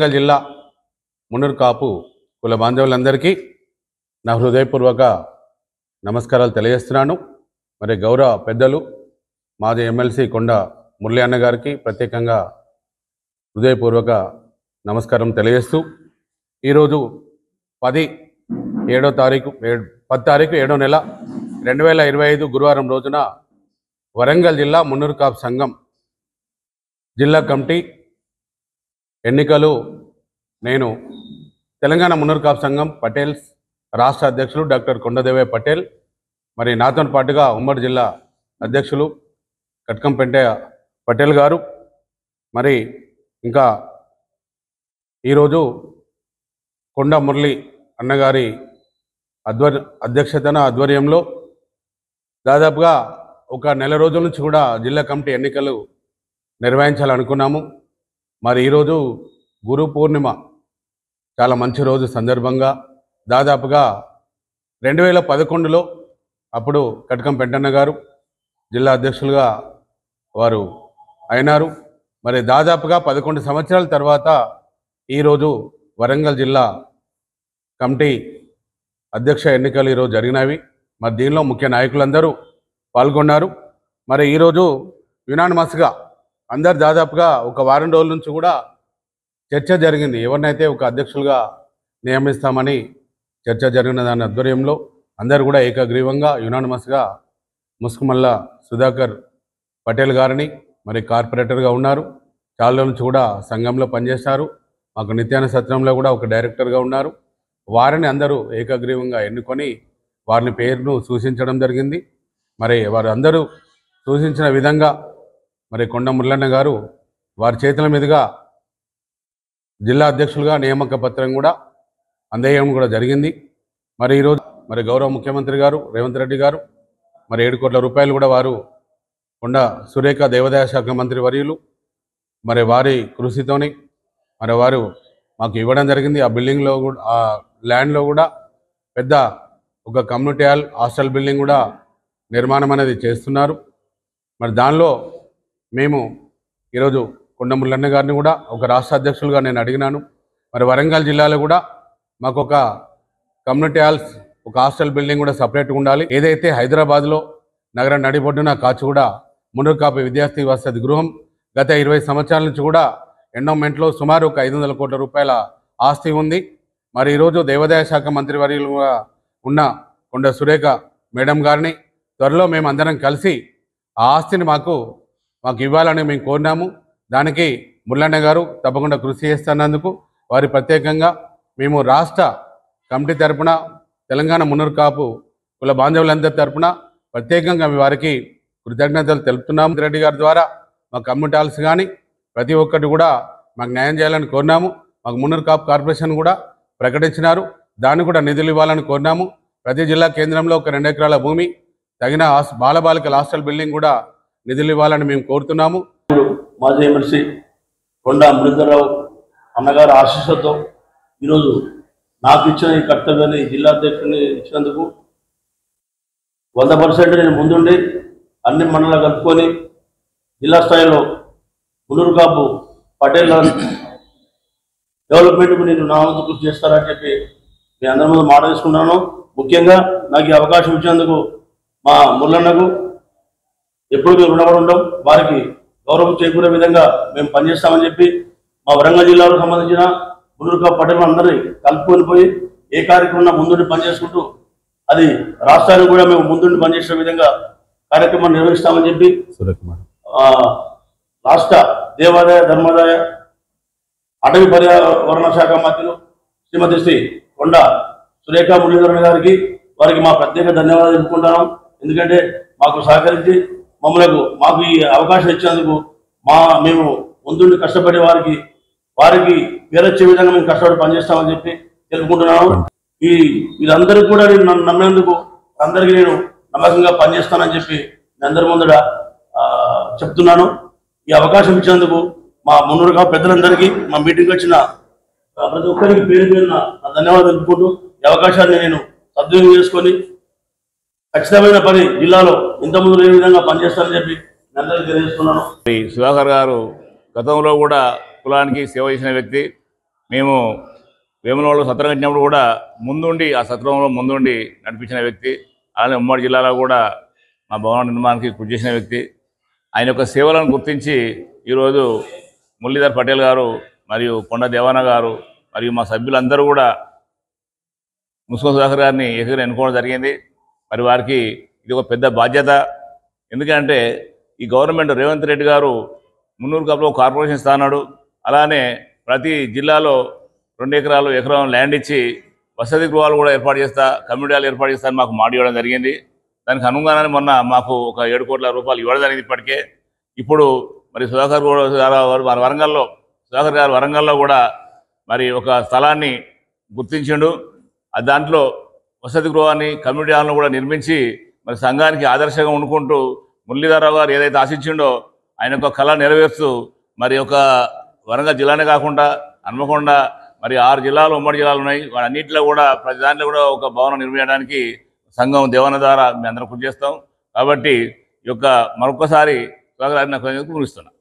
వరంగల్ జిల్లా మున్నూరు కాపు కుల బాంధవులందరికీ నా హృదయపూర్వక నమస్కారాలు తెలియజేస్తున్నాను. మరి గౌరవ పెద్దలు మాజీ ఎమ్మెల్సీ కొండ మురళి అన్న గారికి ప్రత్యేకంగా హృదయపూర్వక నమస్కారం తెలియజేస్తూ ఈరోజు 10 తారీఖు 7వ నెల 2025 గురువారం రోజున వరంగల్ జిల్లా మున్నూరు కాపు సంఘం జిల్లా కమిటీ ఎన్నికలు నేను తెలంగాణ మున్నూరు కాపు సంఘం పటేల్స్ రాష్ట్ర అధ్యక్షులు డాక్టర్ కొండదేవయ్య పటేల్, మరి నాతో పాటుగా ఉమ్మడి జిల్లా అధ్యక్షులు కట్కంపెంటే పటేల్ గారు, మరి ఇంకా ఈరోజు కొండ మురళి అన్నగారి అధ్యక్షతన ఆధ్వర్యంలో దాదాపుగా ఒక నెల రోజుల నుంచి కూడా జిల్లా కమిటీ ఎన్నికలు నిర్వహించాలనుకున్నాము. మరి ఈరోజు గురు పూర్ణిమ చాలా మంచి రోజు సందర్భంగా దాదాపుగా 2011లో అప్పుడు కటకం పెంటన్న గారు జిల్లా అధ్యక్షులుగా వారు అయినారు. మరి దాదాపుగా 11 సంవత్సరాల తర్వాత ఈరోజు వరంగల్ జిల్లా కమిటీ అధ్యక్ష ఎన్నికలు ఈరోజు జరిగినవి. మరి దీనిలో ముఖ్య నాయకులందరూ పాల్గొన్నారు. మరి ఈరోజు యునానిమస్గా అందరు దాదాపుగా ఒక వారం రోజుల నుంచి కూడా చర్చ జరిగింది, ఎవరినైతే ఒక అధ్యక్షులుగా నియమిస్తామని చర్చ జరిగిన దాని ఆధ్వర్యంలో అందరూ కూడా ఏకగ్రీవంగా యునానిమస్గా ముస్కుమల్ల సుధాకర్ పటేల్ గారిని మరి కార్పొరేటర్గా ఉన్నారు. చాలా రోజుల నుంచి కూడా సంఘంలో పనిచేస్తారు. మాకు నిత్యాన సత్రంలో కూడా ఒక డైరెక్టర్గా ఉన్నారు. వారిని అందరూ ఏకగ్రీవంగా ఎన్నుకొని వారిని పేరును సూచించడం జరిగింది. మరి వారు అందరూ సూచించిన విధంగా మరి కొండ మురళన్న గారు వారి చేతుల మీదుగా జిల్లా అధ్యక్షులుగా నియామక పత్రం కూడా అందజేయడం కూడా జరిగింది. మరి ఈరోజు మరి గౌరవ ముఖ్యమంత్రి గారు రేవంత్ రెడ్డి గారు మరి 7 కోట్ల రూపాయలు కూడా వారు కొండ సురేఖ దేవాదాయ శాఖ మంత్రి వర్యులు మరి వారి కృషితోని మరి వారు మాకు ఇవ్వడం జరిగింది. ఆ బిల్డింగ్లో కూడా ఆ ల్యాండ్లో కూడా పెద్ద ఒక కమ్యూనిటీ హాస్టల్ బిల్డింగ్ కూడా నిర్మాణం అనేది చేస్తున్నారు. మరి దానిలో మేము ఈరోజు కొండ మురళన్న గారిని కూడా ఒక రాష్ట్ర అధ్యక్షులుగా నేను అడిగినాను. మరి వరంగల్ జిల్లాలో కూడా మాకు ఒక కమ్యూనిటీ హాల్స్ ఒక హాస్టల్ బిల్డింగ్ కూడా సపరేట్గా ఉండాలి. ఏదైతే హైదరాబాద్లో నగరం నడిబొడ్డున కాచిగూడ మున్నూరు కాపు విద్యార్థి వసతి గృహం గత 20 సంవత్సరాల నుంచి కూడా ఎండోమెంట్లో సుమారు ఒక 500 కోట్ల రూపాయల ఆస్తి ఉంది. మరి ఈరోజు దేవాదాయ శాఖ మంత్రివర్యులుగా ఉన్న కొండ సురేఖ మేడం గారిని త్వరలో మేము అందరం కలిసి ఆ ఆస్తిని మాకు ఇవ్వాలని మేము కోరినాము. దానికి మురళన్న గారు తప్పకుండా కృషి చేస్తున్నందుకు వారి ప్రత్యేకంగా మేము రాష్ట్ర కమిటీ తరపున తెలంగాణ మున్నూరు కాపు కుల బాంధవులందరి తరపున ప్రత్యేకంగా వారికి కృతజ్ఞతలు తెలుపుతున్నాము. రెడ్డి గారి ద్వారా మా కమ్యూనిటీ హాల్స్ కానీ ప్రతి ఒక్కటి కూడా మాకు న్యాయం చేయాలని కోరినాము. మాకు మున్నూరు కాపు కార్పొరేషన్ కూడా ప్రకటించినారు, దాన్ని కూడా నిధులు ఇవ్వాలని కోరినాము. ప్రతి జిల్లా కేంద్రంలో ఒక 2 ఎకరాల భూమి, తగిన బాలబాలికల హాస్టల్ బిల్డింగ్ కూడా నిధులు ఇవ్వాలని మేము కోరుతున్నాము. మాజీ ఎమ్మెల్సీ కొండ మురళీధరరావు అన్నగారు ఆశీస్సులతో ఈరోజు నాకు ఇచ్చిన ఈ కర్తవ్యాన్ని జిల్లా అధ్యక్షుడిని ఇచ్చినందుకు 100% నేను ముందుండి అన్ని మండలాలు కలుపుకొని జిల్లా స్థాయిలో మున్నూరు కాపు పటేల్ డెవలప్మెంట్కు నేను నా వంతు కృషి చేస్తానని చెప్పి మీ అందరి ముందు మాట తీసుకున్నాను. ముఖ్యంగా నాకు ఈ అవకాశం ఇచ్చినందుకు మా మురళన్నకు ఎప్పుడు మేము రుణపడి ఉంటాం. వారికి గౌరవం చేకూరే విధంగా మేము పనిచేస్తామని చెప్పి మా వరంగల్ జిల్లాకు సంబంధించిన మున్నూరు కాపు పటేల్ అందరినీ కలుపుకొని పోయి ఏ కార్యక్రమం ముందుండి పనిచేసుకుంటూ అది రాష్ట్రానికి కూడా మేము ముందుండి పనిచేసే విధంగా కార్యక్రమాన్ని నిర్వహిస్తామని చెప్పి రాష్ట్ర దేవాదాయ ధర్మాదాయ అటవీ పర్యావరణ శాఖ మంత్రులు శ్రీమతి శ్రీ కొండ సురేఖ మురళీధరన్ గారికి వారికి మా ప్రత్యేక ధన్యవాదాలు తెలుపుకుంటున్నాం. ఎందుకంటే మాకు సహకరించి మాకు ఈ అవకాశం ఇచ్చేందుకు మేము ముందుండి కష్టపడే వారికి పేరొచ్చే విధంగా మేము కష్టపడి పనిచేస్తామని చెప్పి తెలుపుకుంటున్నాను. వీళ్ళందరికీ కూడా నేను నన్ను నమ్మేందుకు అందరికీ నేను నమ్మకంగా పనిచేస్తానని చెప్పి మీ అందరి ముందర చెప్తున్నాను. ఈ అవకాశం ఇచ్చినందుకు మా మున్నూరు కాపు పెద్దలందరికీ మా మీటింగ్కి వచ్చిన ప్రతి ఒక్కరికి పేరు పేరున ధన్యవాదాలు తెలుపుకుంటూ ఈ అవకాశాన్ని నేను సద్వినియోగం చేసుకొని ఖచ్చితమైన పని జిల్లాలో ఇంతకుముందు లేని విధంగా పనిచేస్తానని చెప్పి అందరికీ తెలియజేస్తున్నాను. సుధాకర్ గారు గతంలో కూడా కులానికి సేవ చేసిన వ్యక్తి. మేము వేములవాడలో సత్రం కట్టినప్పుడు కూడా ముందుండి ఆ సత్రంలో ముందుండి నడిపించిన వ్యక్తి. అలానే ఉమ్మడి జిల్లాలో కూడా మా భవన నిర్మాణానికి కృషి చేసిన వ్యక్తి. ఆయన యొక్క సేవలను గుర్తించి ఈరోజు మురళీధర్ పటేల్ గారు మరియు కొండ దేవాన గారు మరియు మా సభ్యులందరూ కూడా ముస్లిం సుధాకర్ గారిని ఏకగ్రీవంగా ఎన్నుకోవడం జరిగింది. మరి వారికి ఇది ఒక పెద్ద బాధ్యత. ఎందుకంటే ఈ గవర్నమెంట్ రేవంత్ రెడ్డి గారు మున్నూరు కప్లో కార్పొరేషన్ ఇస్తాడు. అలానే ప్రతి జిల్లాలో 2 ఎకరాలు ఎకరం ల్యాండ్ ఇచ్చి వసతి గృహాలు కూడా ఏర్పాటు చేస్తా, కమ్యూనిటీ హాల్ ఏర్పాటు చేస్తాను మాకు మాట ఇవ్వడం జరిగింది. దానికి అనుగుణంగానే మొన్న మాకు ఒక 7 కోట్ల రూపాయలు ఇవ్వడం జరిగింది ఇప్పటికే. ఇప్పుడు మరి సుధాకర్ గారు వరంగల్లో కూడా మరి ఒక స్థలాన్ని గుర్తించిండు. దాంట్లో వసతి గృహాన్ని కమ్యూనిటీ హాల్ను కూడా నిర్మించి మరి సంఘానికి ఆదర్శంగా ఉండుకుంటూ మురళీధరరావు గారు ఏదైతే ఆశించిండో ఆయన యొక్క కళ నెరవేరుస్తూ మరి ఒక వరంగల్ జిల్లానే కాకుండా హన్మకొండ మరి 6 జిల్లాలు ఉమ్మడి జిల్లాలు ఉన్నాయి. వాటన్నింటిలో కూడా ప్రతి దాంట్లో కూడా ఒక భవనం నిర్మించడానికి సంఘం దేవన ద్వారా మేము అందరం కృషి చేస్తాం. కాబట్టి ఈ యొక్క మరొకసారి స్వాగతాన్ని ముగిస్తున్నాం.